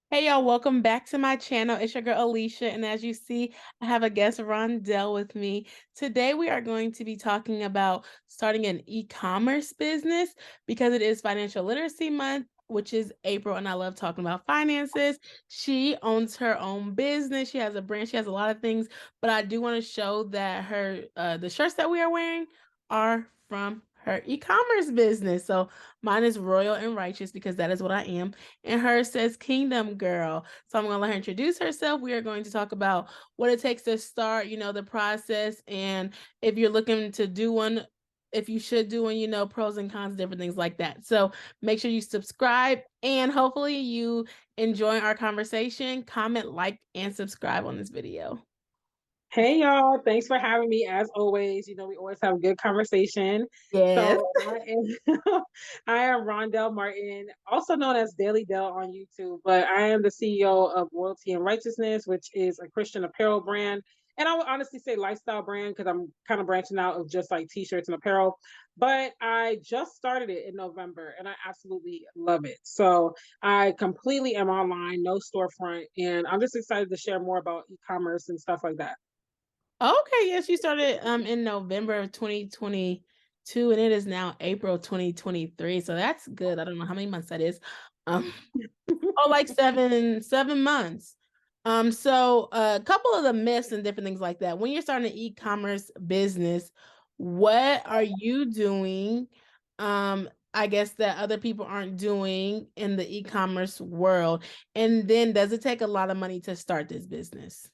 Hey y'all, welcome back to my channel. It's your girl Alicia, and as you see, I have a guest Rondell with me. Today we are going to be talking about starting an e-commerce business because it is Financial Literacy Month, which is April, and I love talking about finances. She owns her own business. She has a brand, she has a lot of things, but I do want to show that her the shirts that we are wearing are from her e-commerce business. So mine is Royal and Righteous because that is what I am, and hers says Kingdom Girl. So I'm going to let her introduce herself. We are going to talk about what it takes to start, the process, and if you're looking to do one, if you should do one, pros and cons, different things like that. So make sure you subscribe, and hopefully you enjoy our conversation. Comment, like, and subscribe on this video. Hey y'all, thanks for having me as always. We always have a good conversation. Yes. So I am I am Rondell Martin, also known as Daily Dell on YouTube, but I am the CEO of Royalty and Righteousness, which is a Christian apparel brand. And I would honestly say lifestyle brand because I'm kind of branching out of just like t-shirts and apparel. But I just started it in November and I absolutely love it. So I completely am online, no storefront, and I'm just excited to share more about e-commerce and stuff like that. Okay, yes, you started in November of 2022, and it is now April 2023. So that's good. I don't know how many months that is. Um oh, like seven months. So a couple of the myths and different things like that. When you're starting an e-commerce business, what are you doing? I guess that other people aren't doing in the e-commerce world. And then does it take a lot of money to start this business?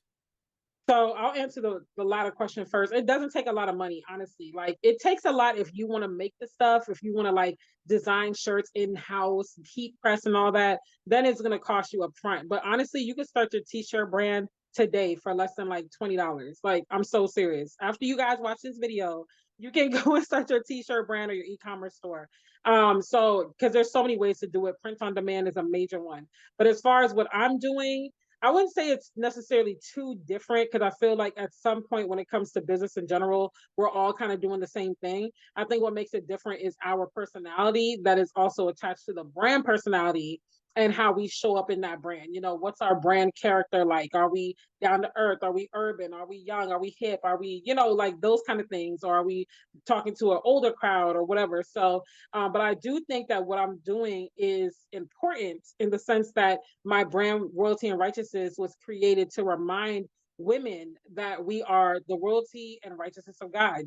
So I'll answer the latter question first. It doesn't take a lot of money, honestly. Like it takes a lot if you want to make the stuff, if you want to like design shirts in-house, heat press and all that, then it's gonna cost you up front. But honestly, you can start your t-shirt brand today for less than like $20. Like I'm so serious. After you guys watch this video, you can go and start your t-shirt brand or your e-commerce store. So because there's so many ways to do it. Print on demand is a major one. But as far as what I'm doing, I wouldn't say it's necessarily too different because I feel like at some point when it comes to business in general, we're all kind of doing the same thing. I think what makes it different is our personality that is also attached to the brand personality and how we show up in that brand. What's our brand character like? Are we down to earth? Are we urban? Are we young? Are we hip? Are we, like those kind of things? Or are we talking to an older crowd or whatever? So, but I do think that what I'm doing is important in the sense that my brand Royalty and Righteousness was created to remind women that we are the royalty and righteousness of God.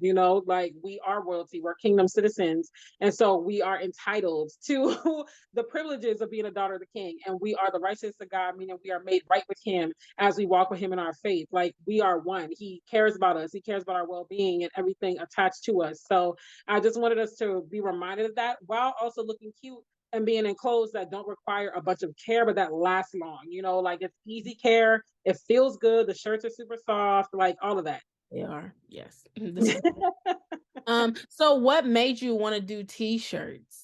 Like we are royalty, we're kingdom citizens, and so we are entitled to the privileges of being a daughter of the king, and we are the righteousness of God, meaning we are made right with him as we walk with him in our faith. Like we are one. He cares about us, he cares about our well-being and everything attached to us. So I just wanted us to be reminded of that while also looking cute and being in clothes that don't require a bunch of care, but that last long. Like it's easy care. It feels good. The shirts are super soft, like all of that. They are, yes. This is so what made you want to do t-shirts?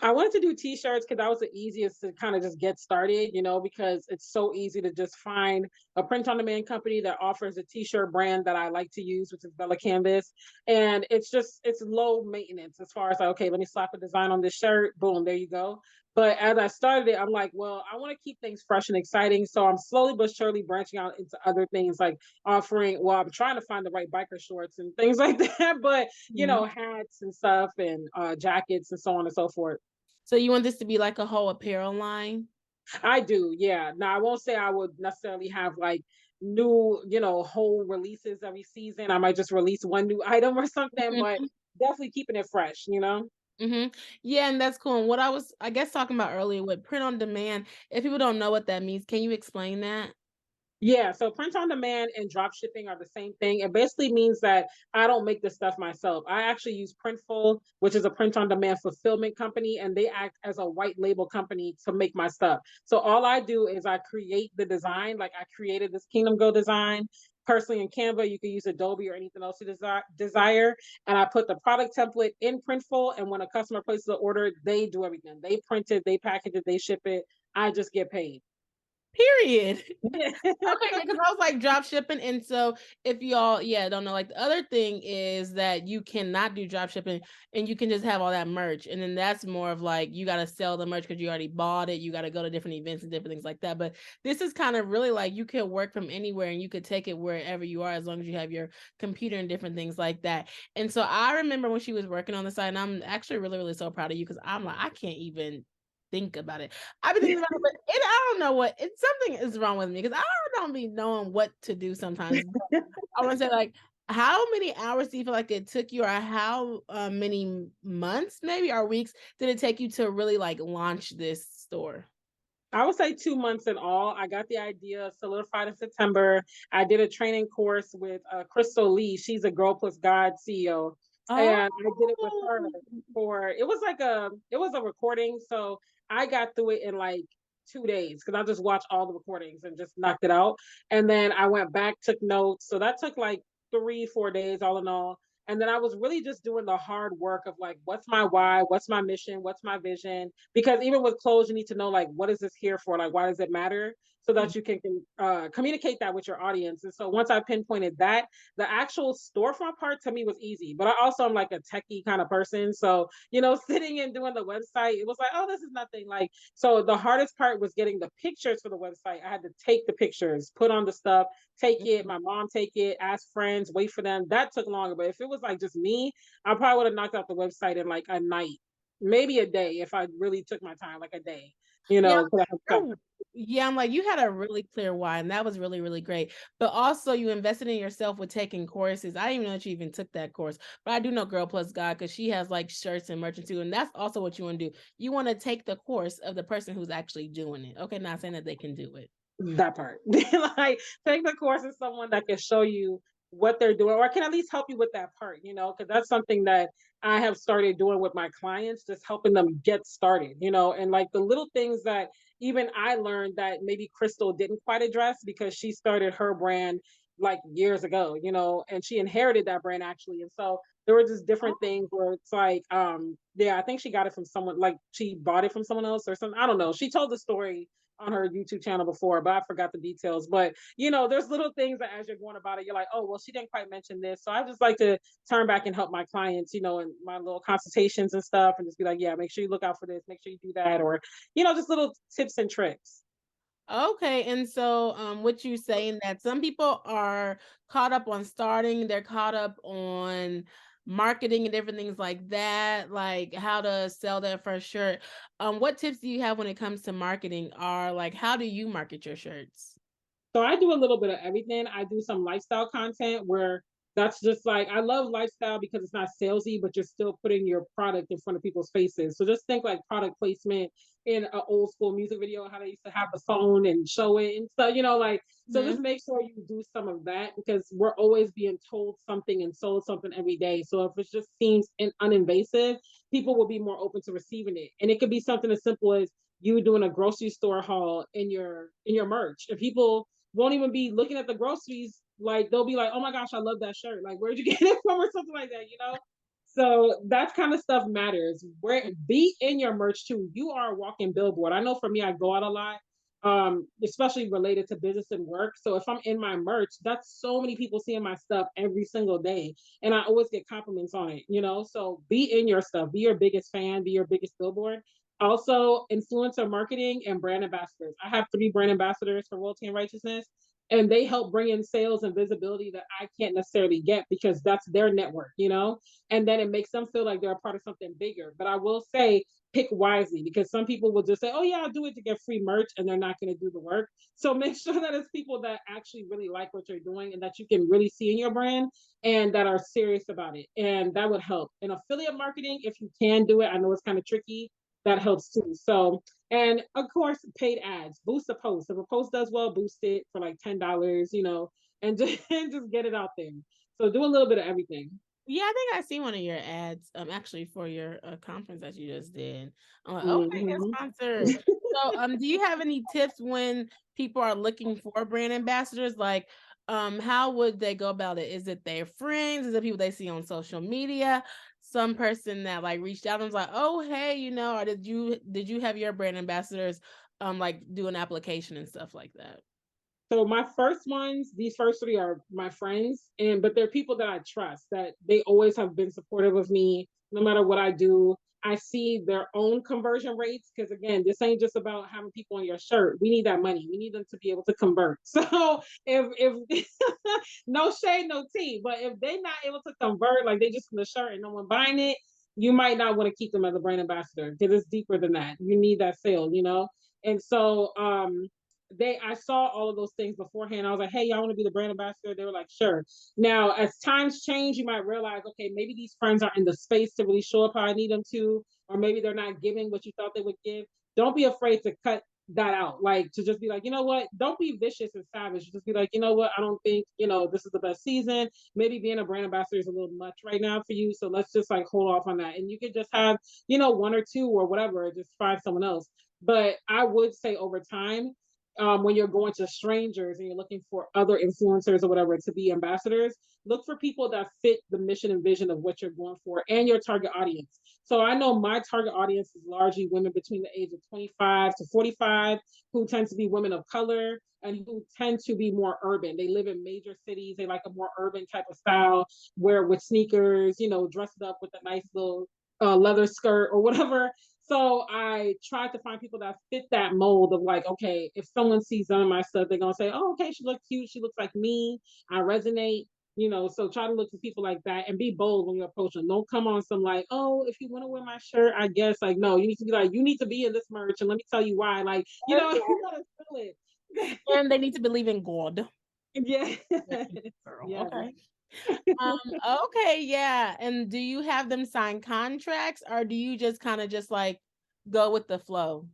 I wanted to do t-shirts because that was the easiest to kind of just get started, because it's so easy to just find a print on demand company that offers a t-shirt brand that I like to use, which is Bella Canvas. And it's low maintenance as far as like, okay, let me slap a design on this shirt. Boom, there you go. But as I started it, I'm like, well, I want to keep things fresh and exciting. So I'm slowly but surely branching out into other things like I'm trying to find the right biker shorts and things like that. But, Mhm. hats and stuff and jackets and so on and so forth. So you want this to be like a whole apparel line? I do, yeah. Now I won't say I would necessarily have like new, whole releases every season. I might just release one new item or something, but Mhm, definitely keeping it fresh. mhm. Yeah, and that's cool. And what I was, I guess, talking about earlier with print on demand, if people don't know what that means, can you explain that? Yeah, so print on demand and drop shipping are the same thing. It basically means that I don't make this stuff myself. I actually use Printful, which is a print on demand fulfillment company, and they act as a white label company to make my stuff. So all I do is I create the design, like I created this Kingdom Go design personally in Canva. You can use Adobe or anything else you desire. And I put the product template in Printful, and when a customer places an order, they do everything. They print it, they package it, they ship it. I just get paid. Period. Yeah. Okay, because I was like drop shipping, and so if y'all, yeah, don't know, like the other thing is that you cannot do drop shipping, and you can just have all that merch, and then that's more of like you got to sell the merch because you already bought it. You got to go to different events and different things like that. But this is kind of really like you can work from anywhere, and you could take it wherever you are as long as you have your computer and different things like that. And so I remember when she was working on the site, and I'm actually really, really so proud of you because I'm like I can't even think about it. I've been thinking about it, but I don't know what it's something is wrong with me because I don't be knowing what to do sometimes. But I want to say, like, how many hours do you feel like it took you, or how many months, maybe, or weeks did it take you to really like launch this store? I would say 2 months in all. I got the idea solidified in September. I did a training course with, Crystal Lee. She's a Girl Plus God CEO, and I did it with her Oh, for it was a recording, so I got through it in, like, 2 days because I just watched all the recordings and just knocked it out, and then I went back, took notes, so that took, like, 3, 4 days all in all, and then I was really just doing the hard work of, like, what's my why? What's my mission? What's my vision? Because even with clothes, you need to know like what is this here for? Like why does it matter? So that you can communicate that with your audience. And so once I pinpointed that, the actual storefront part to me was easy. But I also am like a techie kind of person, so sitting and doing the website, it was like, oh, this is nothing. Like so, the hardest part was getting the pictures for the website. I had to take the pictures, put on the stuff, take it. mhm. My mom take it, ask friends, wait for them. That took longer. But if it was like just me, I probably would have knocked out the website in like a night, maybe a day if I really took my time, like a day, Yeah, 'cause I have stuff. oh, yeah, I'm like, you had a really clear why, and that was really, really great. But also you invested in yourself with taking courses. I didn't even know that you even took that course, but I do know Girl Plus God because she has like shirts and merchant too. And that's also what you want to do. You want to take the course of the person who's actually doing it. Okay, not saying that they can do it. That part. Like, take the course with someone that can show you what they're doing or can at least help you with that part, because that's something that I have started doing with my clients, just helping them get started, and like the little things that even I learned that maybe Crystal didn't quite address because she started her brand like years ago, and she inherited that brand actually. And so there were just different things where it's like, yeah, I think she got it from someone, like she bought it from someone else or something. I don't know. She told the story on her YouTube channel before, but I forgot the details. But there's little things that as you're going about it, you're like, oh, well, she didn't quite mention this. So I just like to turn back and help my clients, in my little consultations and stuff, and just be like, yeah, make sure you look out for this, make sure you do that, or just little tips and tricks. Okay, and so what you saying that some people are caught up on starting, they're caught up on marketing and different things like that, like how to sell their first shirt. What tips do you have when it comes to marketing? Or like how do you market your shirts? So I do a little bit of everything. I do some lifestyle content where that's just like I love lifestyle because it's not salesy, but you're still putting your product in front of people's faces. So just think like product placement in an old school music video, how they used to have the phone and show it and stuff, like so just Mhm. make sure you do some of that because we're always being told something and sold something every day. So if it just seems uninvasive, people will be more open to receiving it. And it could be something as simple as you doing a grocery store haul in your merch. And people won't even be looking at the groceries. Like they'll be like, "Oh my gosh, I love that shirt! Like, where'd you get it from?" or something like that. So that kind of stuff matters. Where be in your merch too. You are a walking billboard. I know for me, I go out a lot, especially related to business and work. So if I'm in my merch, that's so many people seeing my stuff every single day, and I always get compliments on it. So be in your stuff. Be your biggest fan. Be your biggest billboard. Also, influencer marketing and brand ambassadors. I have 3 brand ambassadors for Royalty and Righteousness, and they help bring in sales and visibility that I can't necessarily get because that's their network. And then it makes them feel like they're a part of something bigger. But I will say, pick wisely because some people will just say, oh, yeah, I'll do it to get free merch, and they're not going to do the work. So make sure that it's people that actually really like what you're doing and that you can really see in your brand and that are serious about it. And that would help. And affiliate marketing, if you can do it, I know it's kind of tricky, that helps too. So, and of course, paid ads, boost a post. If a post does well, boost it for like $10, and just, and just get it out there. So do a little bit of everything. Yeah, I think I see one of your ads, actually for your conference that you just did. I'm like, okay, get Hmm. sponsored. So, do you have any tips when people are looking for brand ambassadors? Like, how would they go about it? Is it their friends? Is it people they see on social media? some person that like reached out and was like, "Oh, hey, or did you have your brand ambassadors like do an application and stuff like that?" So my first ones, these first three are my friends, but they're people that I trust, that they always have been supportive of me no matter what I do. I see their own conversion rates because again, this ain't just about having people on your shirt. We need that money. We need them to be able to convert. So if no shade, no tea, but if they're not able to convert, like they just in the shirt and no one buying it, you might not want to keep them as a brand ambassador because it's deeper than that. You need that sale. And so I saw all of those things beforehand. I was like, hey, y'all want to be the brand ambassador? They were like, sure. Now, as times change, you might realize, okay, maybe these friends are in the space to really show up how I need them to, or maybe they're not giving what you thought they would give. Don't be afraid to cut that out. Like to just be like, you know what? Don't be vicious and savage. Just be like, you know what? I don't think, this is the best season. Maybe being a brand ambassador is a little much right now for you. So let's just like hold off on that. And you could just have, one or two or whatever, just find someone else. But I would say over time, when you're going to strangers and you're looking for other influencers or whatever to be ambassadors, look for people that fit the mission and vision of what you're going for and your target audience. So I know my target audience is largely women between the age of 25 to 45 who tend to be women of color and who tend to be more urban. They live in major cities. They like a more urban type of style, wear with sneakers, dressed up with a nice little leather skirt or whatever. So I tried to find people that fit that mold of like, okay, if someone sees some of my stuff, they're gonna say, oh, okay, she looks cute, she looks like me, I resonate, so try to look for people like that and be bold when you approach them. Don't come on some like, oh, if you want to wear my shirt, I guess. Like, no, you need to be like, you need to be in this merch and let me tell you why. Like, you gotta feel it. And they need to believe in God. Yeah. Girl, Yeah. okay. Okay, yeah. And do you have them sign contracts or do you just kind of just like go with the flow?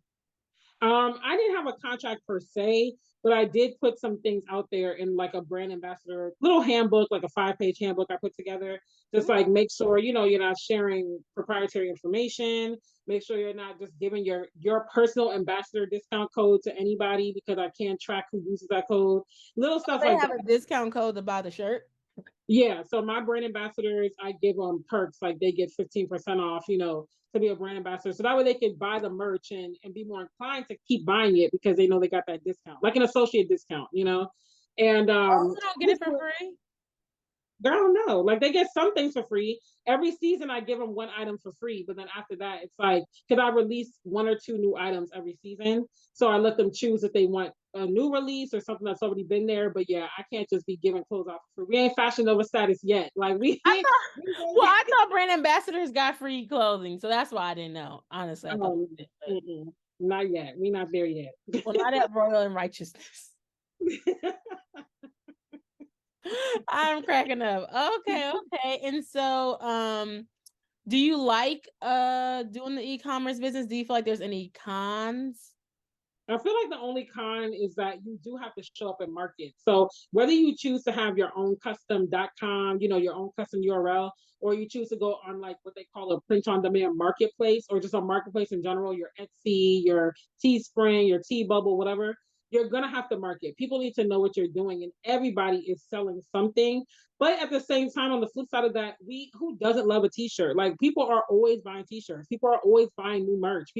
I didn't have a contract per se, but I did put some things out there in like a brand ambassador little handbook, like a 5-page handbook I put together. Just like make sure you're not sharing proprietary information. Make sure you're not just giving your personal ambassador discount code to anybody because I can't track who uses that code. Little Oh, stuff they like have that. a discount code to buy the shirt. Yeah, so my brand ambassadors, I give them perks like they get 15% off, to be a brand ambassador. So that way they can buy the merch and be more inclined to keep buying it because they know they got that discount, like an associate discount. And Oh, you don't get it for free? girl, no, like they get some things for free. Every season I give them one item for free, but then after that, it's like, could I release one or two new items every season? So I let them choose if they want a new release or something that's already been there. But yeah, I can't just be giving clothes out for free. We ain't Fashion Nova status yet. Like we, I we thought, well, I thought brand ambassadors got free clothing, so that's why I didn't know. Honestly, I thought they did, but not yet. We not there yet. well, not at Royal and Righteousness. I'm cracking up. Okay, okay. And so, do you like doing the e-commerce business? Do you feel like there's any cons? I feel like the only con is that you do have to show up and market. So whether you choose to have your own custom.com, your own custom URL, or you choose to go on like what they call a print on demand marketplace or just a marketplace in general, your Etsy, your Teespring, your T Bubble, whatever, you're gonna have to market. People need to know what you're doing, and everybody is selling something. But at the same time, on the flip side of that, who doesn't love a t-shirt? Like people are always buying t-shirts. People are always buying new merch.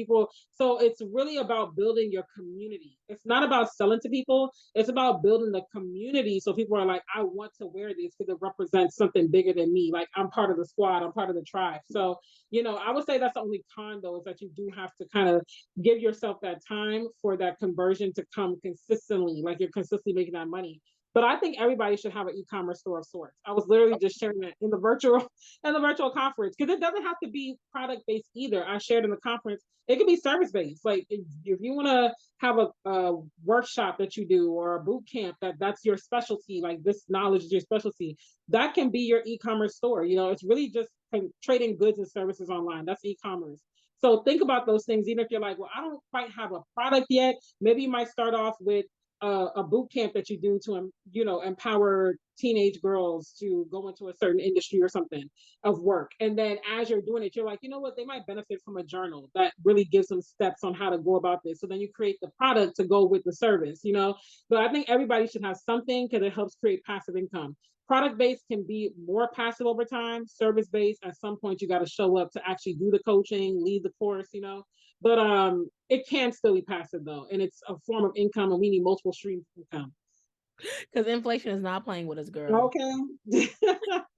So it's really about building your community. It's not about selling to people. It's about building the community. So people are like, I want to wear this because it represents something bigger than me. Like I'm part of the squad. I'm part of the tribe. So, I would say that's the only con though, is that you do have to kind of give yourself that time for that conversion to come consistently. Like you're consistently making that money. But I think everybody should have an e-commerce store of sorts. I was literally just sharing that in the virtual conference because it doesn't have to be product based either. I shared in the conference it could be service based. Like if you want to have a workshop that you do or a boot camp that's your specialty, like this knowledge is your specialty, that can be your e-commerce store. It's really just trading goods and services online. That's e-commerce. So think about those things, even if you're like, well, I don't quite have a product yet. Maybe you might start off with a boot camp that you do to empower teenage girls to go into a certain industry or something of work. And then as you're doing it, you're like, you know what, they might benefit from a journal that really gives them steps on how to go about this. So then you create the product to go with the service. But I think everybody should have something because it helps create passive income. Product based can be more passive over time. Service based, at some point, you got to show up to actually do the coaching, lead the course. But it can still be passive though, and it's a form of income, and we need multiple streams of income. Because inflation is not playing with us, girl. Okay.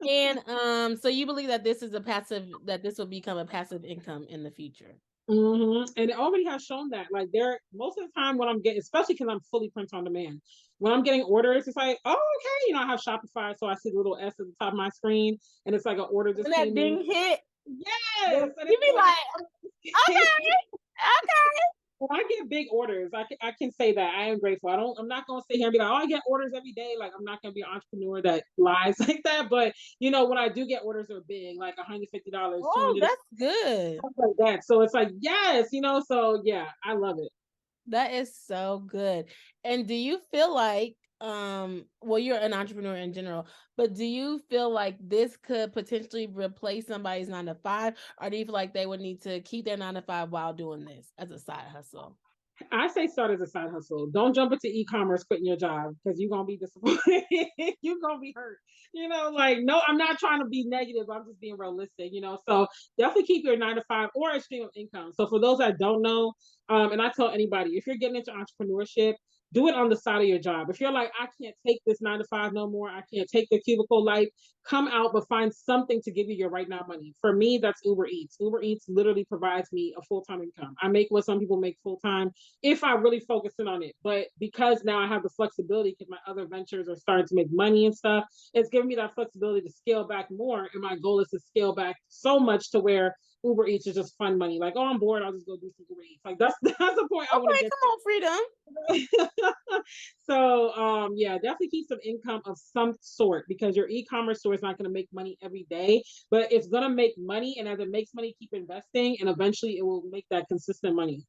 And so you believe that this will become a passive income in the future. And it already has shown that. Like there, most of the time, when I'm getting, especially because I'm fully print on demand, when I'm getting orders, it's like, oh, okay. I have Shopify, so I see the little S at the top of my screen, and it's like an order When just that came in. ding hit, Yes, and you it's be like, like, okay, okay. when I get big orders, I can say that I am grateful. I'm not gonna sit here and be like, oh, I get orders every day. Like I'm not gonna be an entrepreneur that lies like that. But when I do get orders, they're big, like $150, Oh, 200, that's good. stuff like that. So it's like, yes. So yeah, I love it. That is so good. And do you feel like, well, you're an entrepreneur in general, but do you feel like this could potentially replace somebody's 9 to 5, or do you feel like they would need to keep their 9 to 5 while doing this as a side hustle? I say start as a side hustle. Don't jump into e-commerce quitting your job because you're gonna be disappointed. You're gonna be hurt. Like no, I'm not trying to be negative. I'm just being realistic. So definitely keep your 9 to 5 or a stream of income. So for those that don't know, and I tell anybody, if you're getting into entrepreneurship, do it on the side of your job. If you're like, I can't take this 9 to 5 no more, I can't take the cubicle life, come out, but find something to give you your right now money. For me, that's Uber Eats. Uber Eats literally provides me a full-time income. I make what some people make full-time if I really focus in on it. But because now I have the flexibility because my other ventures are starting to make money and stuff, it's giving me that flexibility to scale back more. And my goal is to scale back so much to where Uber Eats is just fun money. Like, oh, I'm bored, I'll just go do some Uber Eats. Like that's that's the point I want to Okay, get come on, freedom. to. So yeah, definitely keep some income of some sort because your e-commerce store is not going to make money every day, but it's going to make money. And as it makes money, keep investing and eventually it will make that consistent money.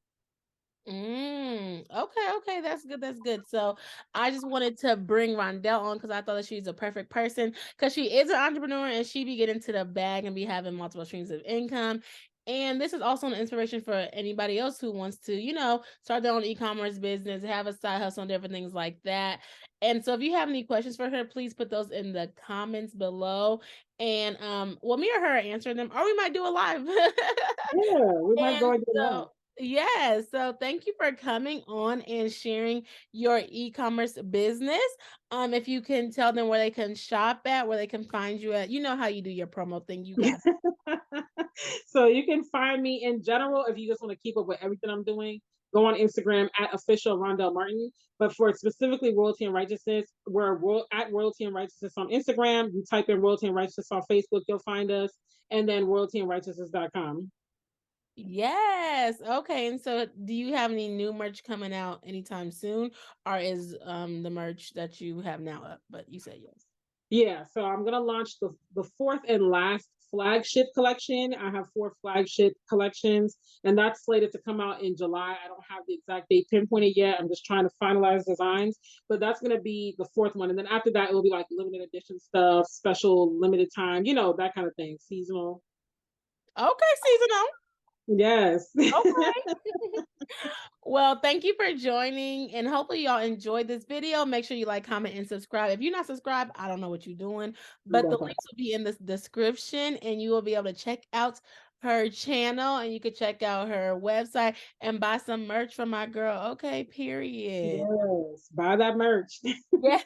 Okay, that's good. That's good. So I just wanted to bring Rondell on because I thought that she's a perfect person because she is an entrepreneur and she be getting to the bag and be having multiple streams of income. And this is also an inspiration for anybody else who wants to, start their own e-commerce business, have a side hustle and different things like that. And so if you have any questions for her, please put those in the comments below. And well, me or her answer them, or we might do a live. Yeah, we might go And and do so live. yes, so thank you for coming on and sharing your e-commerce business. If you can tell them where they can shop at, where they can find you at, you know how you do your promo thing, you got. So you can find me in general if you just want to keep up with everything I'm doing. Go on Instagram at official Rondell Martin. But for specifically royalty and righteousness, we're at royalty and righteousness on Instagram. You type in royalty and righteousness on Facebook, you'll find us, and then royaltyandrighteousness.com. Yes. Okay. And so do you have any new merch coming out anytime soon? Or is the merch that you have now up? But you said yes. Yeah, so I'm gonna launch the fourth and last flagship collection. I have four flagship collections, and that's slated to come out in July. I don't have the exact date pinpointed yet. I'm just trying to finalize designs, but that's gonna be the fourth one. And then after that, it will be like limited edition stuff, special limited time, that kind of thing, seasonal. Okay, seasonal. Yes. Okay. Well, thank you for joining, and hopefully y'all enjoyed this video. Make sure you like, comment, and subscribe. If you're not subscribed, I don't know what you're doing, but the links will be in the description, and you will be able to check out her channel, and you can check out her website and buy some merch from my girl. Okay, period. Yes. Buy that merch. Yeah.